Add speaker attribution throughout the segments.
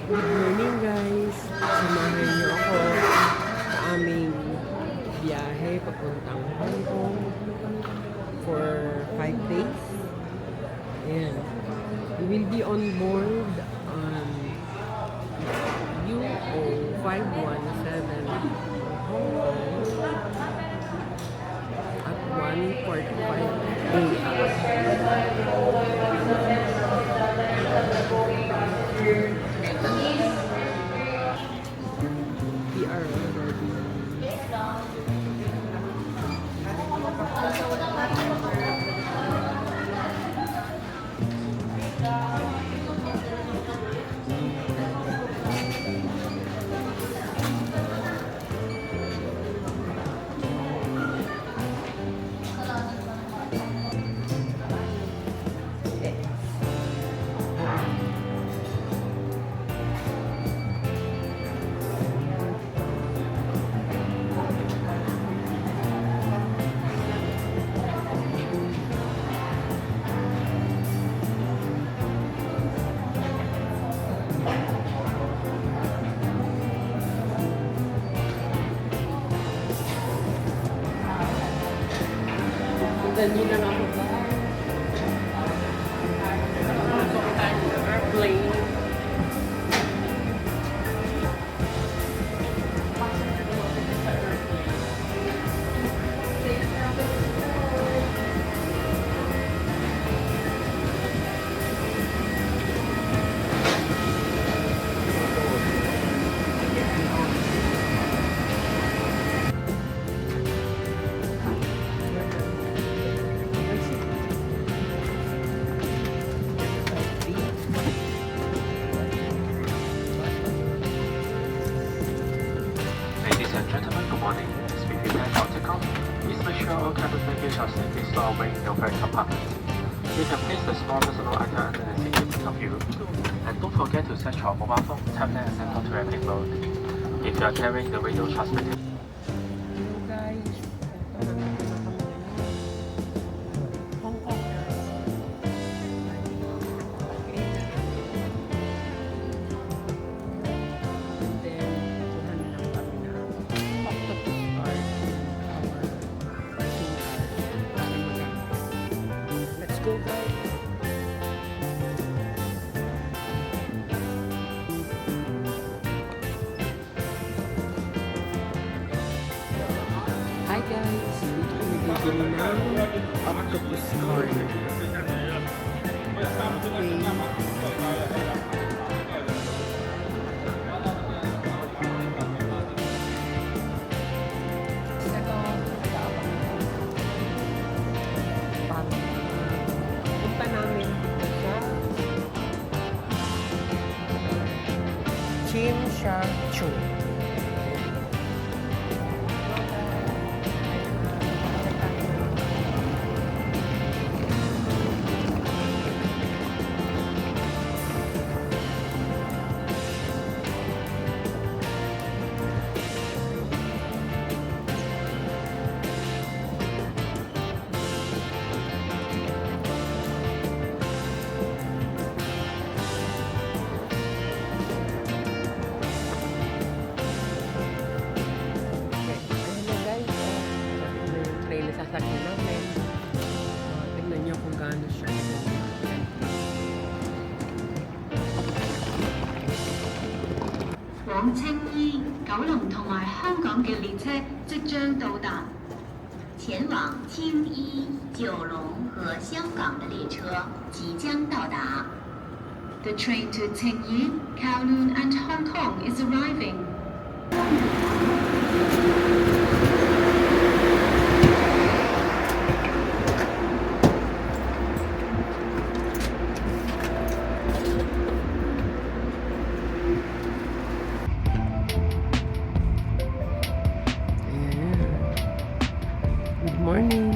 Speaker 1: Good morning guys! Samahan niyo ako sa aming biyahe papuntang Hong Kong for 5 days. And we will be on board on UO 517 Hong Kong at 1:45 a.m. We are already dali lang ako ba? Airplane.
Speaker 2: Ladies and gentlemen, good morning. As we prepare for takeoff, please make sure all cabin baggage are safely stored away in your back compartment. You can place the small personal item under the seat in front of you. And don't forget to set your mobile phone, tablet, and laptop to airplane mode. If you are carrying the radio transmitter,
Speaker 1: Hello guys! Ito na Hong Kong and then kuhan lang kami na octopus card our parking card para mag- Let's go guys! Hi guys! Dito kami bibili ng octopus card. Okay. Punta namin sa Tsim Sha Tsui. Sasakyan namin. Tignan niyo kung gaano siya.
Speaker 3: 往青衣、九龍同埋香港嘅列車即將到達。前往青衣、九龍和香港的列車即將到達。The train to Tingyi, Kowloon and Hong Kong is arriving.
Speaker 1: Good morning.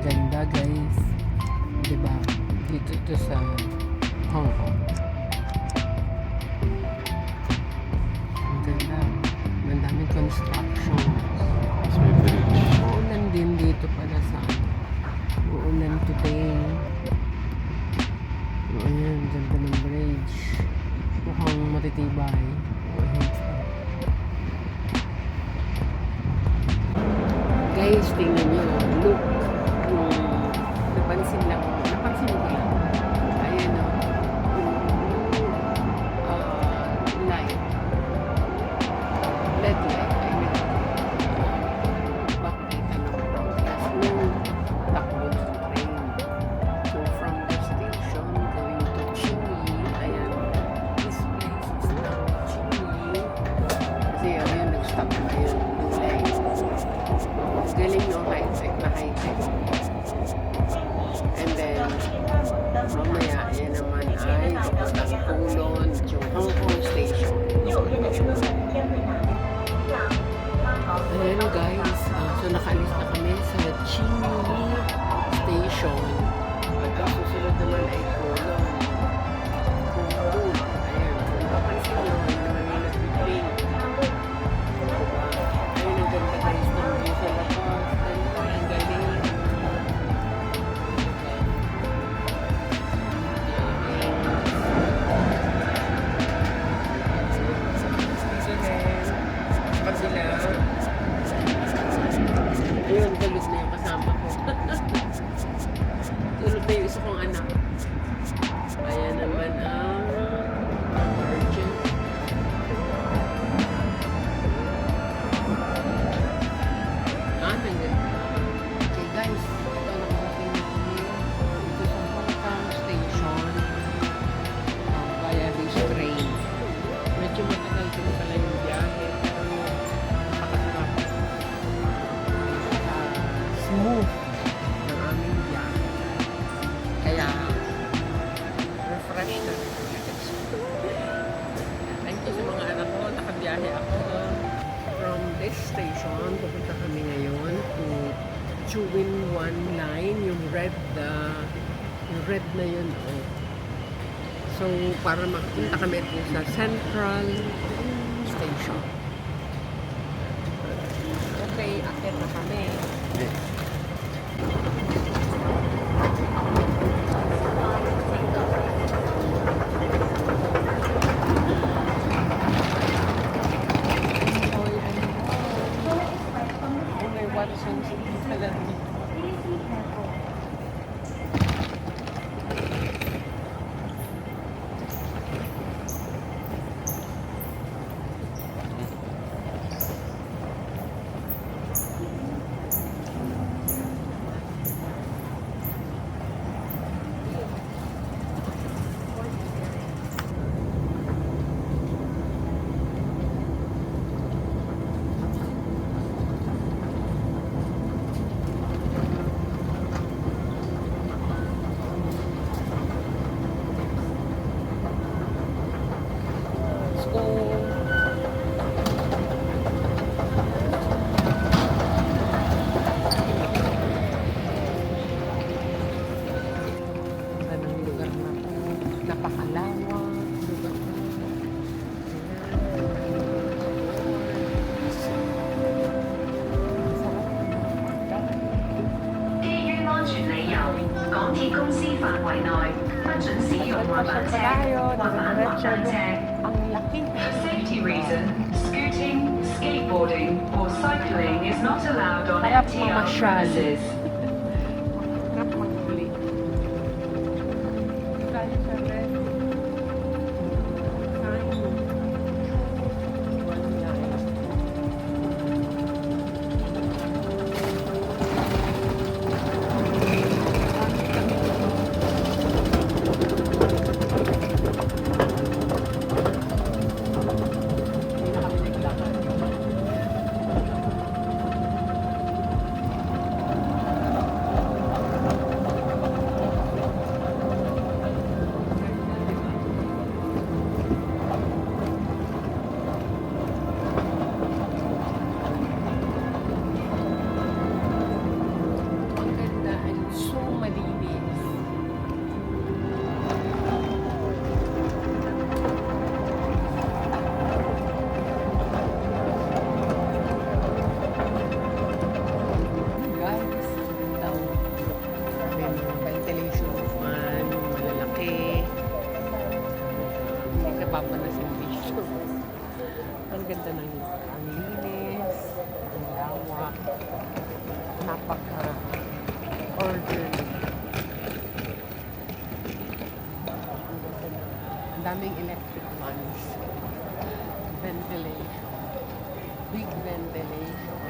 Speaker 1: Ganda guys. Diba? Dito to sa Hong Kong. Ang ganda. Mandaming construction.
Speaker 2: it's very village.
Speaker 1: Uulan din dito pala sa Chinyi Station. At ang susunod naman ay Colon. Colon. Ayan. Kung mapansin nyo, yun naman yung nag-play. Diba? Ayun, ang ganda guys ng view sa labas. Ayun, ang galing. Kabila. Ayun, tulog na yung kasama ko. Tulog na yung isa kong anak. Ayan naman ang Virgin. Nandun. Okay guys, ito nakarating namin dito sa Hong Kong Station via this train. Medyo matagal din pala yung biyahe, pero napakasarap. Smooth ang aming biyahe. Kaya, refresh na. Thank you sa mga anak ko. Nakabiyahe ako from this station. Pupunta kami ngayon to Chewin One Line, yung red na yun. Oh. So, para makapunta kami po sa Central Station. Okay, akit na kami. Oh, may Watson's pala dito. Let's go. Anong lugar na po? Napakalawak. Lugar na. Ang laki.
Speaker 4: For safety reasons, scooting, skateboarding, or cycling is not allowed on
Speaker 1: Kaya
Speaker 4: MTR
Speaker 1: pumasyal.
Speaker 4: premises.
Speaker 1: Sarap maghuli. Tayo sa red. Kain. One line. Hindi na kami naglakad. Ang ganda and so malinis. Guys, daw may ventilation fan, malalaki. Hindi napapanas yung video. Ang ganda ng lugar. Ang linis, ang lawak, napaka-orderly. Ang daming electric fans. Ventilation. Big ventilation.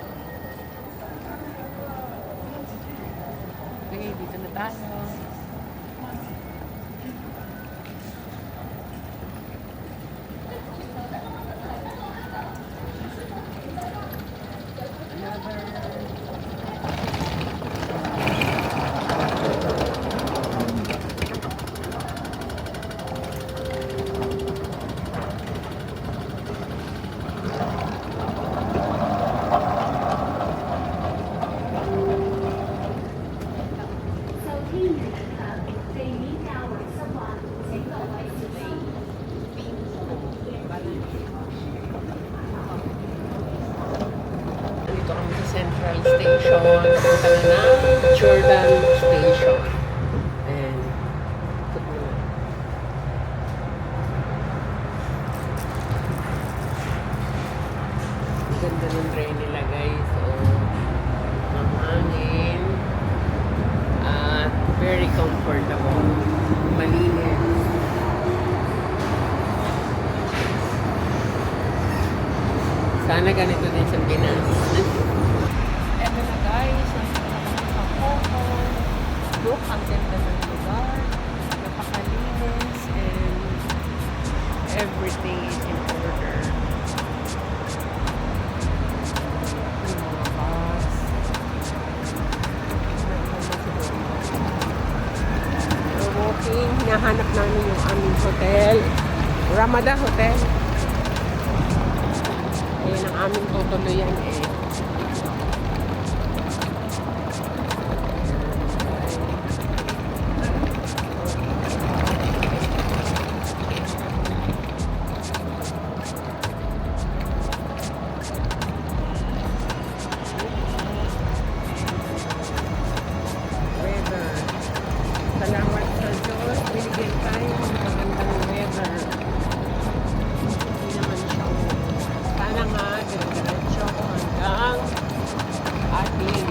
Speaker 1: Okay, dito na tayo. doon, punta na ng Jordan Station. And, ikot mo na. Ang ganda ng train nila guys. So, ang hangin. At very comfortable. Malinis. Sana ganito din sa Pinas. Eto na guys, nasa kami sa Coco. Look, ang ganda ng lugar. Napakalinis and everything is in order. Yung mga bus. We're walking. Hinahanap namin yung aming hotel. Ramada Hotel. Ayan ang aming tutuluyan eh. Weather. Salamat sa Diyos. Binigyan tayo ng magandang weather. Hindi naman siya sana nga, dire-diretso hanggang ating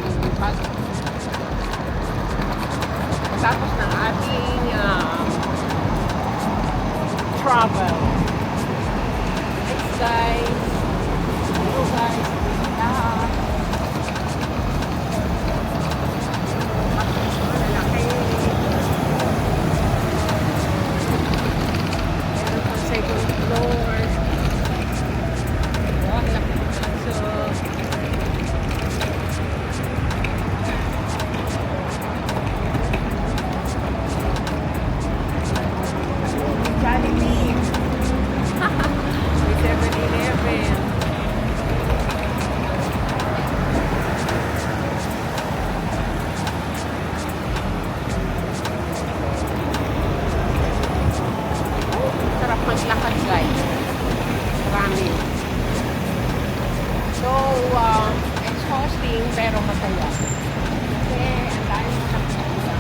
Speaker 1: tapos ng ating travel. Thanks guys. Hello guys. Lahat. Lalaki. Meron pang second floor. Sarap maglakad guys. Marami. So, exhausting pero masaya. Kasi ang dami nakakita.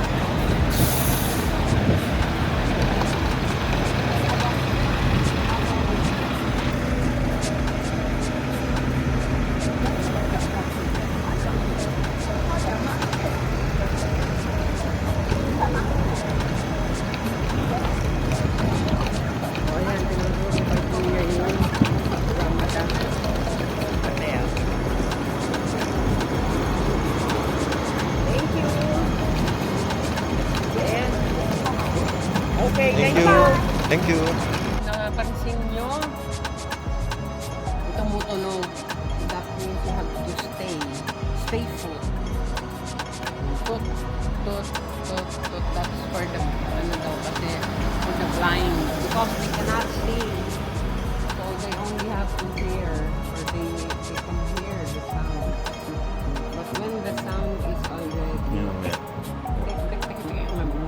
Speaker 1: Okay, thank you.
Speaker 5: Thank you.
Speaker 1: Napansin nyo, tumutunog. That means you have to stay. Stay put. Tut, tut, tut, tut. That's for the, kasi for the blind. Because they cannot see. So they only have to hear, or they can hear the sound. But when the sound is already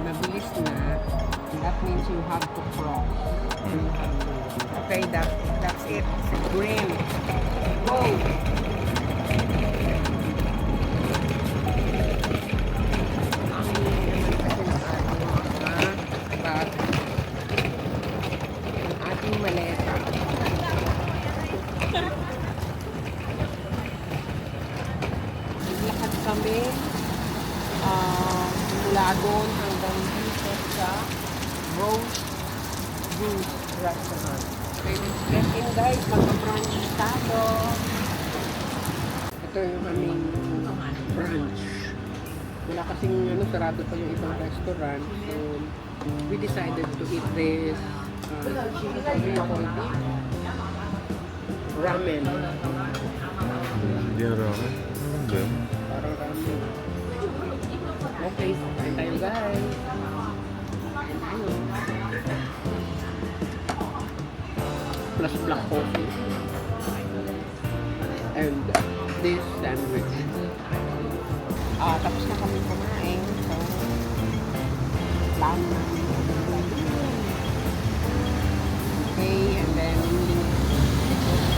Speaker 1: mabilis na, that means you have to cross. Okay, that's it. Green. Go! Ang ating maleta. Naglakad kami mula doon hanggang dito sa Rose Goose Restaurant. Okay, let's get in guys. Mag-brunch tayo. Ito yung aming brunch. Wala kasing sarado pa yung ibang restaurant. So, we decided to eat this ramen.
Speaker 5: Hindi ramen. Okay.
Speaker 1: Parang ramen. Okay, kain tayo guys. Plus black coffee. And this sandwich. Tapos na kami kumain. So, plan na. Okay, and then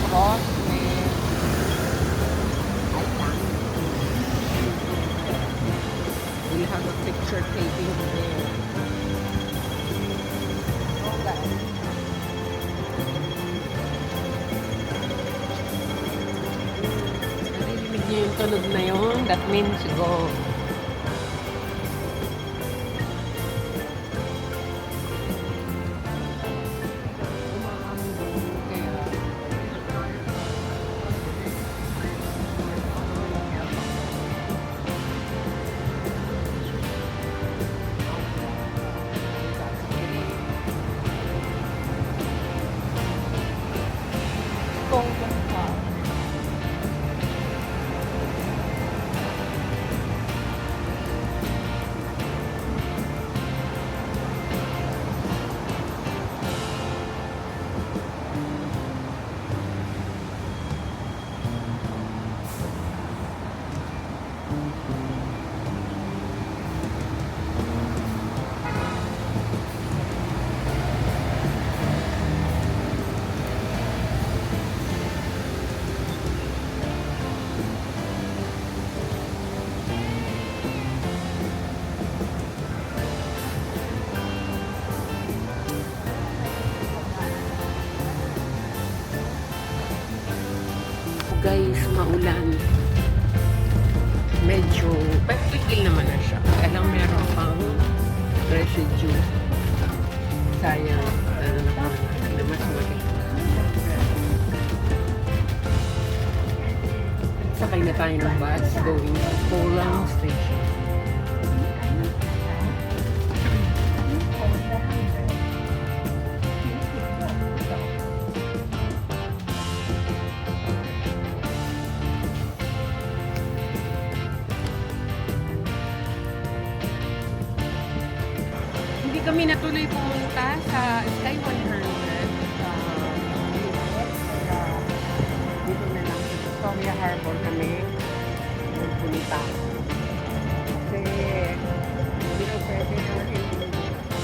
Speaker 1: cross with have a picture taking there. Oh, guys. Narinig niyo yung tunog na yun? That means go. Golden Park. Guys, maulan. Medyo, pero tigil naman na siya. Kaya lang meron pang residue. Sayang, na mas maliit. Sakay na tayo ng bus going to Polang Station. Hindi kami natuloy pumunta sa Sky 100. Dito na lang sa Victoria Harbor kami pumunta. Kasi hindi na pwede na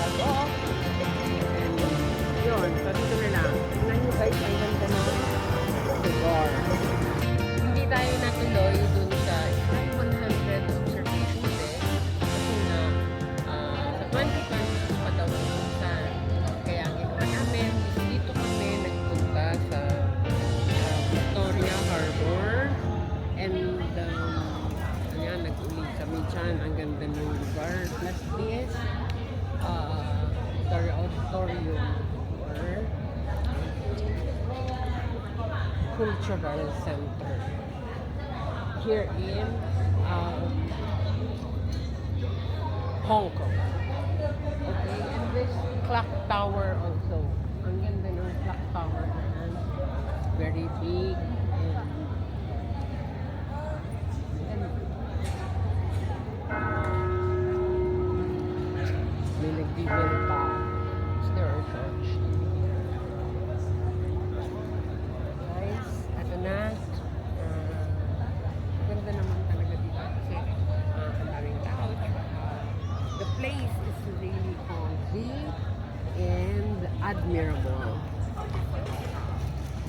Speaker 1: mag-off. And yun, so dito na lang. Tingnan nyo guys, ang ganda na lugar. Hindi tayo natuloy dun sa Sky 100 observation deck. Kasi nga, sa 2020 pa daw minsan. Kaya ang ginawa namin, dito kami nagpunta sa Victoria Harbor. And ayan, nag-uli kami dyan. Ang ganda ng lugar. Plus this, Victoria Auditorium or Cultural Center. Here in Hong Kong. Okay, and this clock tower also. Ang ganda ng clock tower na very big and may nag-bibel pa. Is there a church? Guys, ano na? Ganda naman talaga dito kasi ang daming tao. The place is really cozy and admirable.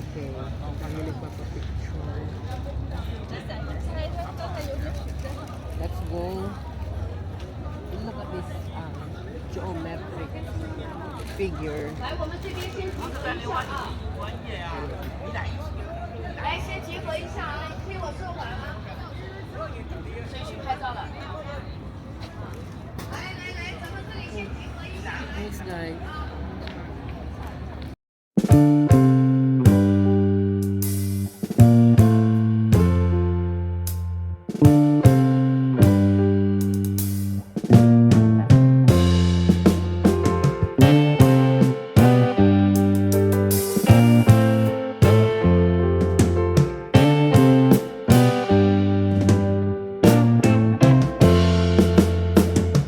Speaker 1: Okay, kami nagpapapicture. Let's go. Look at this geometric figure.
Speaker 6: 来，先集合一下，可以往